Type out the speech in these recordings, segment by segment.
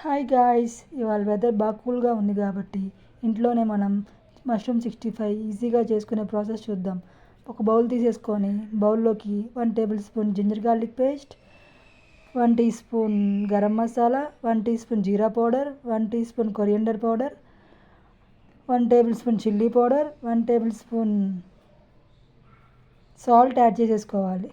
Hi guys, ఇవాళ weather బాగా కూల్గా ఉంది కాబట్టి ఇంట్లోనే మనం మష్రూమ్ 65 ఈజీగా చేసుకునే ప్రాసెస్ చూద్దాం. ఒక బౌల్ తీసేసుకొని బౌల్లోకి 1 tablespoon ginger garlic paste, 1 teaspoon garam masala, 1 teaspoon jeera powder, 1 teaspoon coriander powder, 1 tablespoon chilli powder, 1 tablespoon salt add చేసేసుకోవాలి.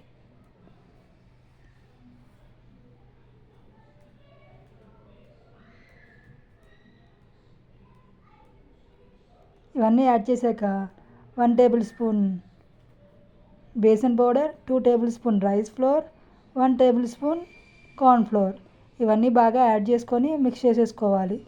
ఇవన్నీ యాడ్ చేశాక 1 tablespoon besan powder, 2 tablespoon rice flour, 1 tablespoon corn flour ఇవన్నీ బాగా add చేసుకొని mix చేసేసుకోవాలి.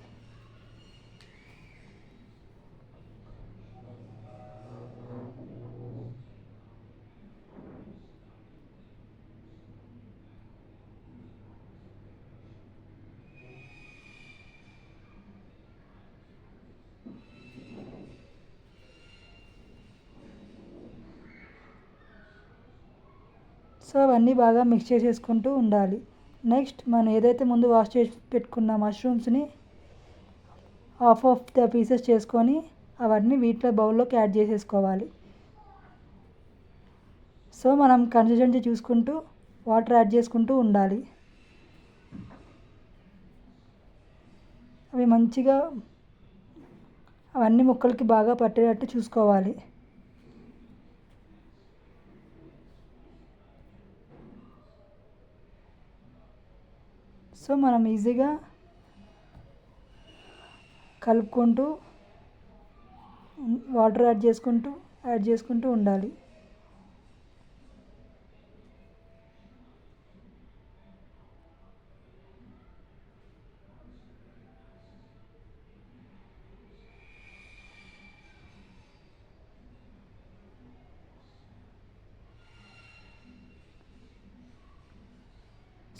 So అవన్నీ బాగా mix చేసేసుకుంటూ ఉండాలి. నెక్స్ట్ మనం ఏదైతే ముందు వాష్ చేసి పెట్టుకున్న మష్రూమ్స్ని హాఫ్ ఆఫ్ ద పీసెస్ చేసుకొని అవన్నీ వీటిలో బౌల్లోకి యాడ్ చేసేసుకోవాలి. సో మనం కన్సిస్టెన్సీ చూసుకుంటూ వాటర్ యాడ్ చేసుకుంటూ ఉండాలి. అవి మంచిగా అవన్నీ ముక్కలకి బాగా పట్టేటట్టు చూసుకోవాలి. సో మనం ఈజీగా కలుపుకుంటూ వాటర్ యాడ్ చేసుకుంటూ ఉండాలి.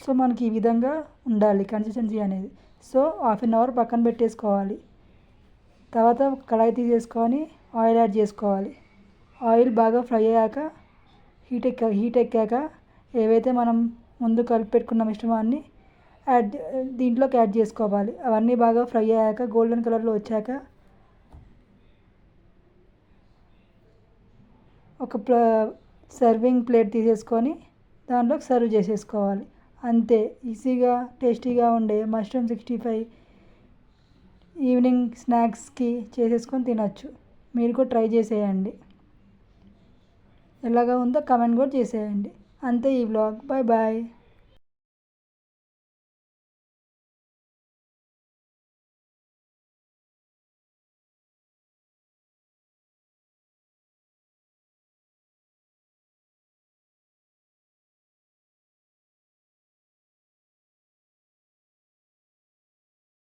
సో మనకి ఈ విధంగా ఉండాలి కన్సిస్టెన్సీ అనేది. సో హాఫ్ అన్ అవర్ పక్కన పెట్టేసుకోవాలి. తర్వాత కడాయి తీసేసుకొని ఆయిల్ యాడ్ చేసుకోవాలి. ఆయిల్ బాగా ఫ్రై అయ్యాక హీట్ ఎక్కాక ఏవైతే మనం ముందు కలిపి పెట్టుకున్న మిశ్రమాన్ని దీంట్లోకి యాడ్ చేసుకోవాలి. అవన్నీ బాగా ఫ్రై అయ్యాక గోల్డెన్ కలర్లో వచ్చాక ఒక సర్వింగ్ ప్లేట్ తీసేసుకొని దాంట్లోకి సర్వ్ చేసేసుకోవాలి. అంతే, ఈజీగా టేస్టీగా ఉండే మష్రూమ్ 65 ఈవినింగ్ స్నాక్స్కి చేసేసుకొని తినొచ్చు. మీరు కూడా ట్రై చేసేయండి. ఎలాగా ఉందో కామెంట్ కూడా చేసేయండి. అంతే ఈ వ్లాగ్. Bye bye.